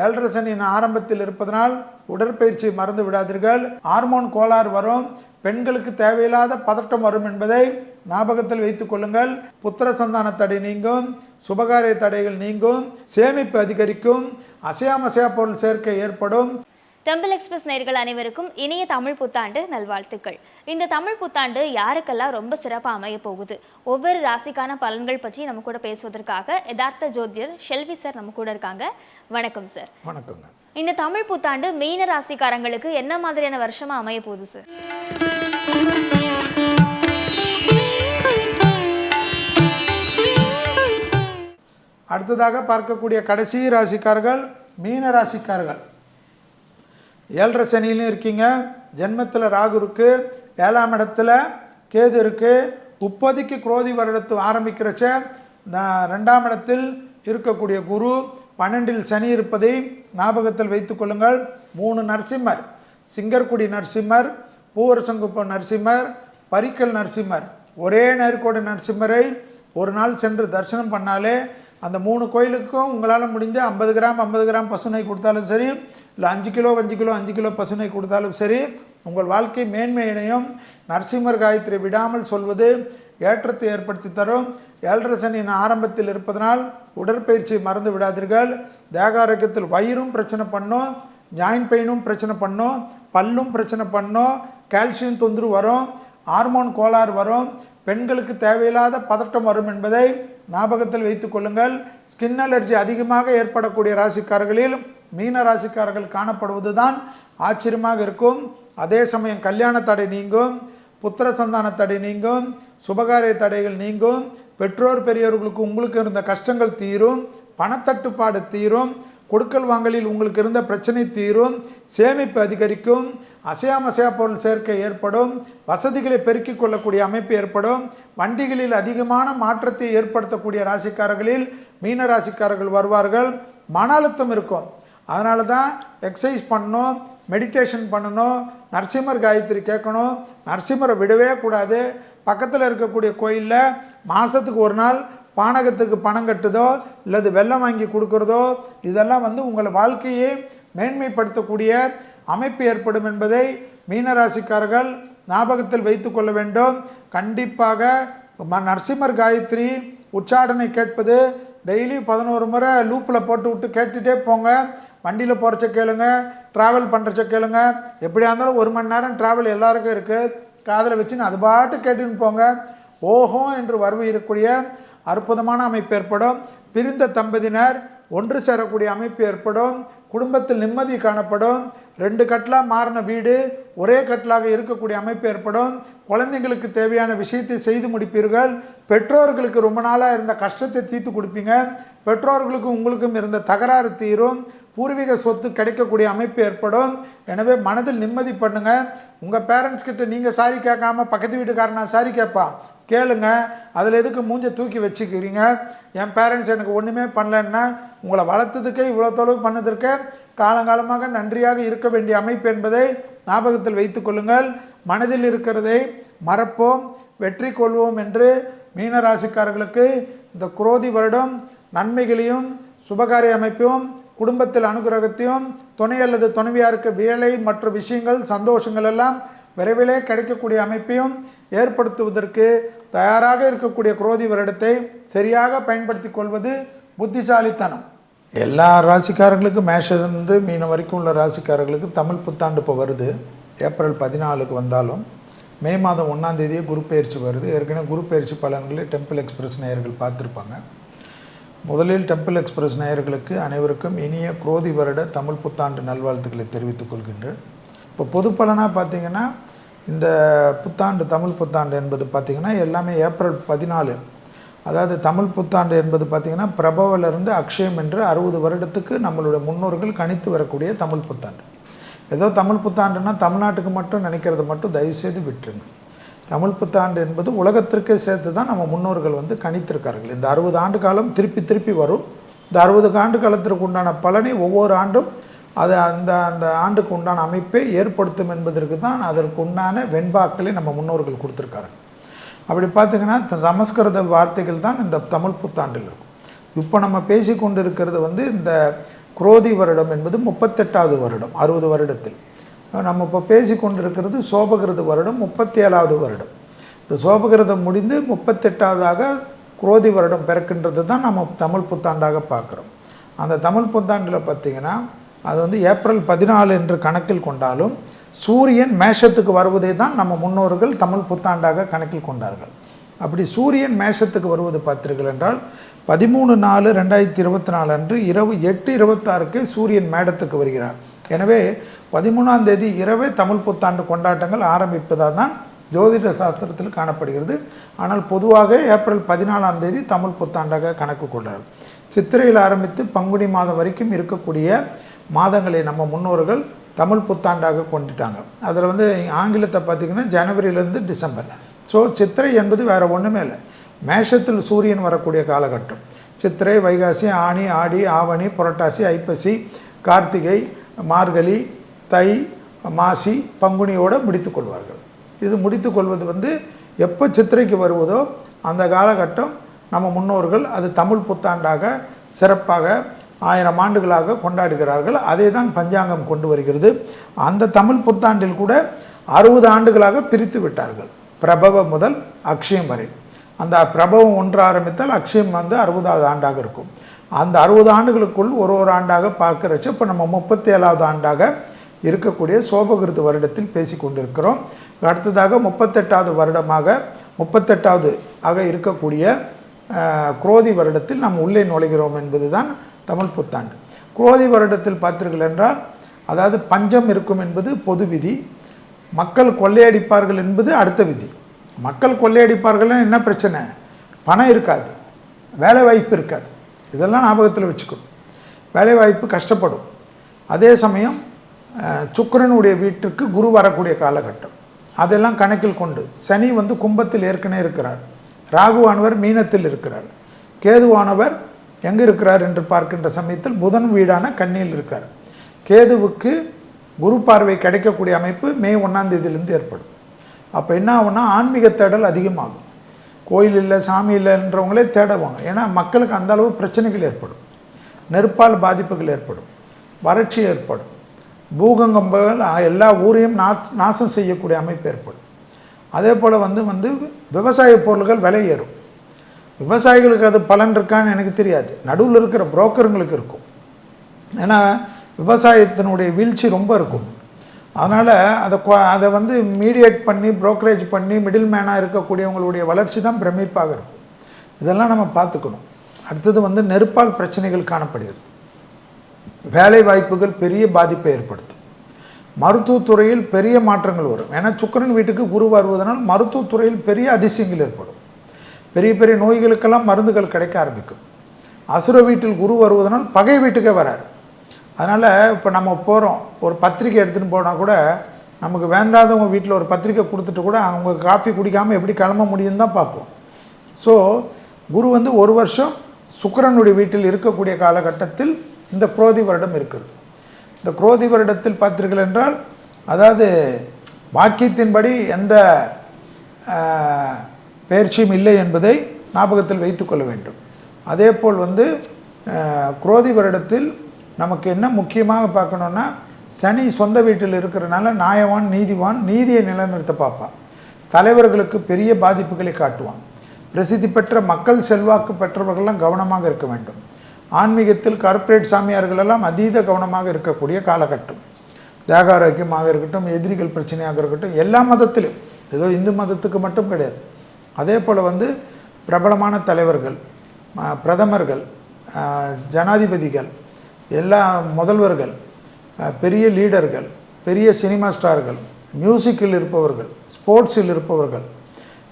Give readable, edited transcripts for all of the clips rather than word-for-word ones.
ஏழரை சனியின் ஆரம்பத்தில் இருப்பதனால் உடற்பயிற்சி மறந்து விடாதீர்கள். ஹார்மோன் கோளாறு வரும், பெண்களுக்கு தேவையில்லாத பதட்டம் வரும் என்பதை ஞாபகத்தில் வைத்துக் கொள்ளுங்கள். புத்திர சந்தான தடை நீங்கும், சுபகாரிய தடைகள் நீங்கும், சேமிப்பு அதிகரிக்கும், அசையா பொருள் சேர்க்கை ஏற்படும். டெம்பிள் எக்ஸ்பிரஸ் நேயர்கள் அனைவருக்கும் இனிய தமிழ் புத்தாண்டு நல்வாழ்த்துக்கள். இந்த தமிழ் புத்தாண்டு யாருக்கெல்லாம் ரொம்ப சிறப்பாக அமைய போகுது, ஒவ்வொரு ராசிக்கான பலன்கள் பற்றி நம்ம கூட பேசுவதற்காக யதார்த்த ஜோதிடர் ஷெல்வி சார் நம்ம கூட இருக்காங்க. வணக்கம் சார். வணக்கம். இந்த தமிழ் புத்தாண்டு மீன ராசிக்காரங்களுக்கு என்ன மாதிரியான வருஷமா அமைய போகுது சார்? அடுத்ததாக பார்க்கக்கூடிய கடைசி ராசிக்காரர்கள் மீன ராசிக்காரர்கள். ஏழரை சனியிலும் இருக்கீங்க, ஜென்மத்தில் ராகு இருக்கு, 7ஆம் இடத்துல கேது இருக்கு, இப்போதைக்கு குரோதி வருடத்து ஆரம்பிக்கிறச்ச 2ஆம் இடத்தில் இருக்கக்கூடிய குரு, 12இல் சனி இருப்பதை ஞாபகத்தில் வைத்துக் கொள்ளுங்கள். 3 நரசிம்மர், சிங்கர்குடி நரசிம்மர், பூவரசங்குப்பம் நரசிம்மர், பரிக்கல் நரசிம்மர், ஒரே நேர்கோடு நரசிம்மரை ஒரு நாள் சென்று தரிசனம் பண்ணாலே அந்த 3 கோயிலுக்கும் உங்களால் முடிஞ்ச 50 கிராம் பசுனை கொடுத்தாலும் சரி, இல்லை 5 கிலோ பசுனை கொடுத்தாலும் சரி, உங்கள் வாழ்க்கை மேன்மையினையும் நரசிம்மர் காயத்ரி விடாமல் சொல்வது ஏற்றத்தை ஏற்படுத்தி தரும். ஏழரை சனியின் ஆரம்பத்தில் இருப்பதனால் உடற்பயிற்சி மறந்து விடாதீர்கள். தேக ஆரோக்கியத்தில் வயிறும் பிரச்சனை பண்ணும், ஜாயின்ட் பெயினும் பிரச்சனை பண்ணும், பல்லும் பிரச்சனை பண்ணும், கால்சியம் தொந்தரவு வரும், ஹார்மோன் கோளாறு வரும், பெண்களுக்கு தேவையில்லாத பதட்டம் வரும் என்பதை ஞாபகத்தில் வைத்துக் கொள்ளுங்கள். ஸ்கின் அலர்ஜி அதிகமாக ஏற்படக்கூடிய ராசிக்காரர்களில் மீன ராசிக்காரர்கள் காணப்படுவது தான் ஆச்சரியமாக இருக்கும். அதே சமயம் கல்யாண தடை நீங்கும், புத்திர சந்தான தடை நீங்கும், சுபகாரிய தடைகள் நீங்கும், பெற்றோர் பெரியவர்களுக்கு உங்களுக்கு இருந்த கஷ்டங்கள் தீரும், பணத்தட்டுப்பாடு தீரும், கொடுக்கல் வாங்கலில் உங்களுக்கு இருந்த பிரச்சனை தீரும், சேமிப்பு அதிகரிக்கும், அசையா பொருள் சேர்க்கை ஏற்படும், வசதிகளை பெருக்கிக் கொள்ளக்கூடிய அமைப்பு ஏற்படும், வண்டிகளில் அதிகமான மாற்றத்தை ஏற்படுத்தக்கூடிய ராசிக்காரர்களில் மீன ராசிக்காரர்கள் வருவார்கள். மன அழுத்தம் இருக்கும், அதனால தான் எக்ஸசைஸ் பண்ணணும், மெடிடேஷன் பண்ணணும், நரசிம்மர் காயத்ரி கேட்கணும், நரசிம்மரை விடவே கூடாது. பக்கத்தில் இருக்கக்கூடிய கோயிலில் மாதத்துக்கு ஒரு நாள் பானகத்துக்கு பணம் கட்டுதோ இல்லது வெள்ளம் வாங்கி கொடுக்குறதோ இதெல்லாம் உங்கள் வாழ்க்கையை மேன்மைப்படுத்தக்கூடிய அமைப்பு ஏற்படும் என்பதை மீனராசிக்காரர்கள் ஞாபகத்தில் வைத்து கொள்ள வேண்டும். கண்டிப்பாக நரசிம்மர் காயத்ரி உச்சாடனை கேட்பது டெய்லி 11 முறை லூப்பில் போட்டு விட்டு கேட்டுகிட்டே போங்க. வண்டியில் போகிறச்ச கேளுங்க, ட்ராவல் பண்ணுறச்ச கேளுங்க, எப்படியா இருந்தாலும் 1 மணி நேரம் ட்ராவல் எல்லாருக்கும் இருக்குது, காதில் வச்சுன்னு அது பாட்டு கேட்டுன்னு போங்க. ஓஹோ என்று வரவு இருக்கக்கூடிய அற்புதமான அமைப்பு ஏற்படும். பிரிந்த தம்பதியினர் ஒன்று சேரக்கூடிய அமைப்பு ஏற்படும். குடும்பத்தில் நிம்மதி காணப்படும். 2 கட்டலாக மாறின வீடு ஒரே கட்டலாக இருக்கக்கூடிய அமைப்பு ஏற்படும். குழந்தைங்களுக்கு தேவையான விஷயத்தை செய்து முடிப்பீர்கள். பெற்றோர்களுக்கு ரொம்ப நாளாக இருந்த கஷ்டத்தை தீர்த்து கொடுப்பீங்க. பெற்றோர்களுக்கும் உங்களுக்கும் இருந்த தகராறு தீரும். பூர்வீக சொத்து கிடைக்கக்கூடிய அமைப்பு ஏற்படும். எனவே மனதில் நிம்மதி பண்ணுங்க. உங்கள் பேரண்ட்ஸ் கிட்ட நீங்கள் சாரி கேட்காம பக்கத்து வீட்டுக்காரனா சாரி கேட்பான், கேளுங்க. அதில் எதுக்கு மூஞ்சை தூக்கி வச்சுக்கிறீங்க? என் பேரண்ட்ஸ் எனக்கு ஒன்றுமே பண்ணலன்னா உங்களை வளர்த்ததுக்கே இவ்வளோ தொலைவு பண்ணதற்கு காலங்காலமாக நன்றியாக இருக்க வேண்டிய அமைப்பு என்பதை ஞாபகத்தில் வைத்துக் கொள்ளுங்கள். மனதில் இருக்கிறதை மறப்போம், வெற்றி கொள்வோம் என்று மீனராசிக்காரர்களுக்கு இந்த குரோதி வருடம் நன்மைகளையும் சுபகாரிய அமைப்பையும் குடும்பத்தில் அனுகிரகத்தையும் துணை அல்லது துணைவியாருக்கு வேலை மற்ற விஷயங்கள் சந்தோஷங்கள் எல்லாம் விரைவிலே கிடைக்கக்கூடிய அமைப்பையும் ஏற்படுத்துவதற்கு தயாராக இருக்கக்கூடிய குரோதி வருடத்தை சரியாக பயன்படுத்தி கொள்வது புத்திசாலித்தனம். எல்லா ராசிக்காரர்களுக்கும் மேஷத்திலிருந்து மீனம் வரைக்கும் உள்ள ராசிக்காரர்களுக்கு தமிழ் புத்தாண்டு இப்போ வருது. ஏப்ரல் 14க்கு வந்தாலும் மே மாதம் 1ஆம் தேதியே குரு பயிற்சி வருது. ஏற்கனவே குரு பயிற்சி பலன்களை டெம்பிள் எக்ஸ்பிரஸ் நேயர்கள் பார்த்துருப்பாங்க. முதலில் டெம்பிள் எக்ஸ்பிரஸ் நேயர்களுக்கு அனைவருக்கும் இனிய குரோதி வருட தமிழ் புத்தாண்டு நல்வாழ்த்துக்களை தெரிவித்துக் கொள்கின்றேன். இப்போ பொது பலனாக பார்த்திங்கன்னா இந்த புத்தாண்டு தமிழ் புத்தாண்டு என்பது பார்த்திங்கன்னா எல்லாமே ஏப்ரல் 14, அதாவது தமிழ் புத்தாண்டு என்பது பார்த்திங்கன்னா பிரபவிலிருந்து அக்ஷயம் என்று 60 வருடத்துக்கு நம்மளுடைய முன்னோர்கள் கணித்து வரக்கூடிய தமிழ் புத்தாண்டு. ஏதோ தமிழ் புத்தாண்டுன்னா தமிழ்நாட்டுக்கு மட்டும் நினைக்கிறது மட்டும் தயவுசெய்து விட்டுருங்க. தமிழ் புத்தாண்டு என்பது உலகத்திற்கே சேர்த்து தான் நம்ம முன்னோர்கள் கணித்திருக்கார்கள். இந்த 60 ஆண்டு காலம் திருப்பி வரும். இந்த 60 ஆண்டு காலத்திற்கு உண்டான பலனை ஒவ்வொரு ஆண்டும் அது அந்த அந்த ஆண்டுக்கு உண்டான அமைப்பை ஏற்படுத்தும் என்பதற்கு தான் அதற்கு உண்டான வெண்பாக்களை நம்ம முன்னோர்கள் கொடுத்துருக்காங்க. அப்படி பார்த்திங்கன்னா சமஸ்கிருத வார்த்தைகள் தான் இந்த தமிழ் புத்தாண்டில் இருக்கும். இப்போ நம்ம பேசி கொண்டு இருக்கிறது இந்த குரோதி வருடம் என்பது 38வது வருடம் 60 வருடத்தில். நம்ம இப்போ பேசி கொண்டிருக்கிறது சோபகிருத வருடம் 37வது வருடம். இந்த சோபகிருதம் முடிந்து 38வதாக குரோதி வருடம் பிறக்கின்றது தான் நம்ம தமிழ் புத்தாண்டாக பார்க்குறோம். அந்த தமிழ் புத்தாண்டில் பார்த்திங்கன்னா அது வந்து ஏப்ரல் 14 என்று கணக்கில் கொண்டாலும் சூரியன் மேஷத்துக்கு வருவதை தான் நம்ம முன்னோர்கள் தமிழ் புத்தாண்டாக கணக்கில் கொண்டார்கள். அப்படி சூரியன் மேஷத்துக்கு வருவது பார்த்தீர்கள் என்றால் 13/4/2024 அன்று இரவு 8:26 சூரியன் மேடத்துக்கு வருகிறார். எனவே 13ஆம் தேதி இரவே தமிழ் புத்தாண்டு கொண்டாட்டங்கள் ஆரம்பிப்பதாக தான் ஜோதிட சாஸ்திரத்தில் காணப்படுகிறது. ஆனால் பொதுவாக ஏப்ரல் 14ஆம் தேதி தமிழ் புத்தாண்டாக கணக்கு கொண்டார்கள். சித்திரையில் ஆரம்பித்து பங்குனி மாதம் வரைக்கும் இருக்கக்கூடிய மாதங்களை நம்ம முன்னோர்கள் தமிழ் புத்தாண்டாக கொண்டுட்டாங்க. அதில் வந்து ஆங்கிலத்தை பார்த்திங்கன்னா ஜனவரியிலேருந்து டிசம்பர். ஸோ சித்திரை என்பது வேறு ஒன்றுமே இல்லை, மேஷத்தில் சூரியன் வரக்கூடிய காலகட்டம். சித்திரை, வைகாசி, ஆனி, ஆடி, ஆவணி, புரட்டாசி, ஐப்பசி, கார்த்திகை, மார்கழி, தை, மாசி, பங்குனியோடு முடித்து கொள்வார்கள். இது முடித்து கொள்வது வந்து எப்போ சித்திரைக்கு வருவதோ அந்த காலகட்டம் நம்ம முன்னோர்கள் அது தமிழ் புத்தாண்டாக சிறப்பாக 1000 ஆண்டுகளாக கொண்டாடுகிறார்கள். அதே தான் பஞ்சாங்கம் கொண்டு வருகிறது. அந்த தமிழ் புத்தாண்டில் கூட 60 ஆண்டுகளாக பிரித்து விட்டார்கள், பிரபவம் முதல் அக்ஷயம் வரை. அந்த பிரபவம் 1 ஆரம்பித்தால் அக்ஷயம் வந்து 60வது ஆண்டாக இருக்கும். அந்த 60 ஆண்டுகளுக்குள் ஒரு ஆண்டாக பார்க்குறச்சு இப்போ நம்ம 37வது ஆண்டாக இருக்கக்கூடிய சோபகிருத வருடத்தில் பேசி கொண்டிருக்கிறோம். அடுத்ததாக 38வது வருடமாக 38வது ஆக இருக்கக்கூடிய குரோதி வருடத்தில் நாம் உள்ளே நுழைகிறோம் என்பது தான் தமிழ் புத்தாண்டு. குரோதி வருடத்தில் பார்த்தீர்கள் என்றால் அதாவது பஞ்சம் இருக்கும் என்பது பொது விதி, மக்கள் கொள்ளையடிப்பார்கள் என்பது அடுத்த விதி. மக்கள் கொள்ளையடிப்பார்கள்னா என்ன பிரச்சனை? பணம் இருக்காது, வேலை வாய்ப்பு இருக்காது. இதெல்லாம் ஞாபகத்தில் வச்சுக்கணும். வேலை வாய்ப்பு கஷ்டப்படும். அதே சமயம் சுக்கிரனுடைய வீட்டுக்கு குரு வரக்கூடிய காலகட்டம், அதெல்லாம் கணக்கில் கொண்டு சனி வந்து கும்பத்தில் ஏற்கனவே இருக்கிறார், ராகுவானவர் மீனத்தில் இருக்கிறார், கேதுவானவர் எங்கே இருக்கிறார் என்று பார்க்கின்ற சமயத்தில் புதன் வீடான கன்னியில் இருக்கார். கேதுவுக்கு குரு பார்வை கிடைக்கக்கூடிய அமைப்பு மே 1ஆம் தேதியிலேருந்து ஏற்படும். அப்போ என்ன ஆகும்னா ஆன்மீக தேடல் அதிகமாகும். கோயில் இல்லை, சாமி இல்லைன்றவங்களே தேடுவாங்க. ஏன்னா மக்களுக்கு அந்த அளவு பிரச்சனைகள் ஏற்படும், நெருப்பால் பாதிப்புகள் ஏற்படும், வறட்சி ஏற்படும், பூகம்பங்கள் எல்லா ஊரையும் நாசம் செய்யக்கூடிய அமைப்பு ஏற்படும். அதே போல் வந்து விவசாய பொருள்கள் விலை ஏறும். விவசாயிகளுக்கு அது பலன் இருக்கான்னு எனக்கு தெரியாது, நடுவில் இருக்கிற புரோக்கருங்களுக்கு இருக்கும். ஏன்னா விவசாயத்தினுடைய வீழ்ச்சி ரொம்ப இருக்கும். அதனால் அதை வந்து மீடியேட் பண்ணி புரோக்கரேஜ் பண்ணி மிடில் மேனாக இருக்கக்கூடியவங்களுடைய வளர்ச்சி தான் பிரமிப்பாக இருக்கும். இதெல்லாம் நம்ம பார்த்துக்கணும். அடுத்தது வந்து நெருப்பால் பிரச்சனைகள் காணப்படுகிறது. வேலை வாய்ப்புகள் பெரிய பாதிப்பை ஏற்படுத்தும். மருத்துவத்துறையில் பெரிய மாற்றங்கள் வரும். ஏன்னா சுக்கிரன் வீட்டுக்கு குரு வருவதனால் மருத்துவத்துறையில் பெரிய அதிசயங்கள் ஏற்படும். பெரிய பெரிய நோய்களுக்கெல்லாம் மருந்துகள் கிடைக்க ஆரம்பிக்கும். அசுர வீட்டில் குரு வருவதனால் பகை வீட்டுக்கே வராரு. அதனால் இப்போ நம்ம போகிறோம், ஒரு பத்திரிக்கை எடுத்துகிட்டு போனால் கூட நமக்கு வேண்டாதவங்க வீட்டில் ஒரு பத்திரிக்கை கொடுத்துட்டு கூட அவங்க காஃபி குடிக்காமல் எப்படி கிளம்ப முடியும் தான் பார்ப்போம். ஸோ குரு வந்து 1 வருஷம் சுக்கிரனுடைய வீட்டில் இருக்கக்கூடிய காலகட்டத்தில் இந்த குரோதி வருடம் இருக்கிறது. இந்த குரோதி வருடத்தில் பார்த்தீர்கள் என்றால் அதாவது வாக்கியத்தின்படி எந்த பயிற்சியும் இல்லை என்பதை ஞாபகத்தில் வைத்து கொள்ள வேண்டும். அதே போல் வந்து குரோதி வருடத்தில் நமக்கு என்ன முக்கியமாக பார்க்கணுன்னா சனி சொந்த வீட்டில் இருக்கிறனால நியாயவான், நீதிவான், நீதியை நிலைநிறுத்த பார்ப்பான். தலைவர்களுக்கு பெரிய பாதிப்புகளை காட்டுவான். பிரசித்தி பெற்ற மக்கள் செல்வாக்கு பெற்றவர்களெல்லாம் கவனமாக இருக்க வேண்டும். ஆன்மீகத்தில் கார்ப்பரேட் சாமியார்களெல்லாம் அதீத கவனமாக இருக்கக்கூடிய காலகட்டம். தேக ஆரோக்கியமாக இருக்கட்டும், எதிரிகள் பிரச்சனையாக இருக்கட்டும், எல்லா மதத்திலும், ஏதோ இந்து மதத்துக்கு மட்டும் கிடையாது. அதே போல் வந்து பிரபலமான தலைவர்கள், பிரதமர்கள், ஜனாதிபதிகள், எல்லா முதல்வர்கள், பெரிய லீடர்கள், பெரிய சினிமா ஸ்டார்கள், மியூசிக்கில் இருப்பவர்கள், ஸ்போர்ட்ஸில் இருப்பவர்கள்,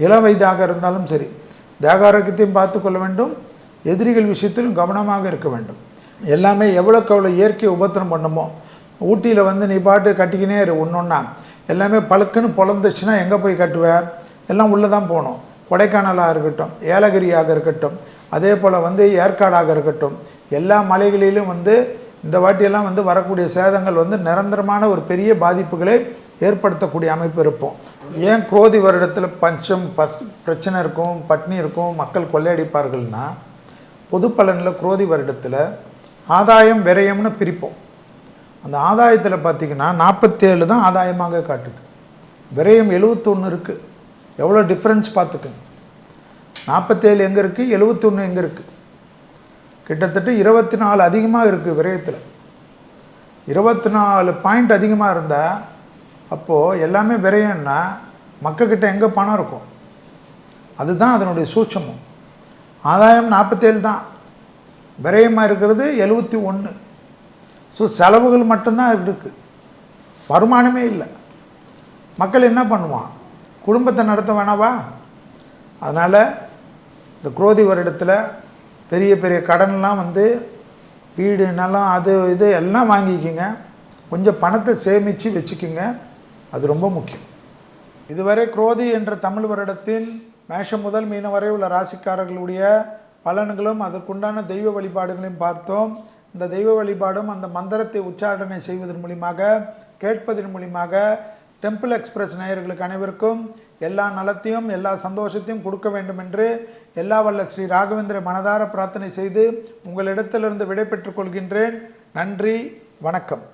இளம் வயதாக இருந்தாலும் சரி தேக ஆரோக்கியத்தையும் பார்த்து கொள்ள வேண்டும். எதிரிகள் விஷயத்திலும் கவனமாக இருக்க வேண்டும். எல்லாமே எவ்வளோக்கு எவ்வளோ இயற்கை உபத்திரம் பண்ணுமோ, ஊட்டியில் வந்து நீ பாட்டு கட்டிக்கினே இரு, ஒன்றொன்னா எல்லாமே பழுக்குன்னு பொழந்துச்சுன்னா எங்கே போய் கட்டுவேன்? எல்லாம் உள்ளே தான் போகணும். கொடைக்கானலாக இருக்கட்டும், ஏலகிரியாக இருக்கட்டும், அதே போல் வந்து ஏற்காடாக இருக்கட்டும், எல்லா மலைகளிலும் வந்து இந்த வாட்டியெல்லாம் வந்து வரக்கூடிய சேதங்கள் வந்து நிரந்தரமான ஒரு பெரிய பாதிப்புகளை ஏற்படுத்தக்கூடிய அமைப்பு இருப்போம். ஏன் குரோதி வருடத்தில் பஞ்சம் பிரச்சனை இருக்கும், பட்னி இருக்கும், மக்கள் கொள்ளையடிப்பார்கள்னா பொது பலனில் குரோதி வருடத்தில் ஆதாயம் விரயம்னு பிரிப்போம். அந்த ஆதாயத்தில் பார்த்திங்கன்னா 47 தான் ஆதாயமாக காட்டுது. விரயம் 71 இருக்குது. எவ்வளோ டிஃப்ரென்ஸ் பார்த்துக்குங்க. 47 எங்கே இருக்குது, 71 எங்கே இருக்குது? கிட்டத்தட்ட 24 அதிகமாக இருக்குது விரயத்தில். 24 பாயிண்ட் அதிகமாக இருந்தால் அப்போது எல்லாமே விரயம்னா மக்கள்கிட்ட எங்கே பணம் இருக்கும்? அதுதான் அதனுடைய சூட்சமம். ஆதாயம் 47 தான், விரயமாக இருக்கிறது 71. ஸோ செலவுகள் மட்டும்தான் இருக்குது, வருமானமே இல்லை. மக்கள் என்ன பண்ணுவான்? குடும்பத்தை நடத்த வேணாவா? அதனால் இந்த குரோதி வருடத்தில் பெரிய பெரிய கடன்லாம் வந்து வீடு நிலம் அது இது எல்லாம் வாங்கிக்கிங்க. கொஞ்சம் பணத்தை சேமித்து வச்சுக்கிங்க, அது ரொம்ப முக்கியம். இதுவரை குரோதி என்ற தமிழ் வருடத்தின் மேஷம் முதல் மீனம் வரை உள்ள ராசிக்காரர்களுடைய பலன்களும் அதற்குண்டான தெய்வ வழிபாடுகளையும் பார்த்தோம். இந்த தெய்வ வழிபாடும் அந்த மந்திரத்தை உச்சாரணை செய்வதன் மூலியமாக, கேட்பதன் மூலியமாக டெம்பிள் எக்ஸ்பிரஸ் நேயர்களுக்கு அனைவருக்கும் எல்லா நலத்தையும் எல்லா சந்தோஷத்தையும் கொடுக்க வேண்டும் என்று எல்லா வல்ல ஸ்ரீ ராகவேந்திர மனதார பிரார்த்தனை செய்து உங்களிடத்திலிருந்து விடை பெற்றுக் கொள்கின்றேன். நன்றி, வணக்கம்.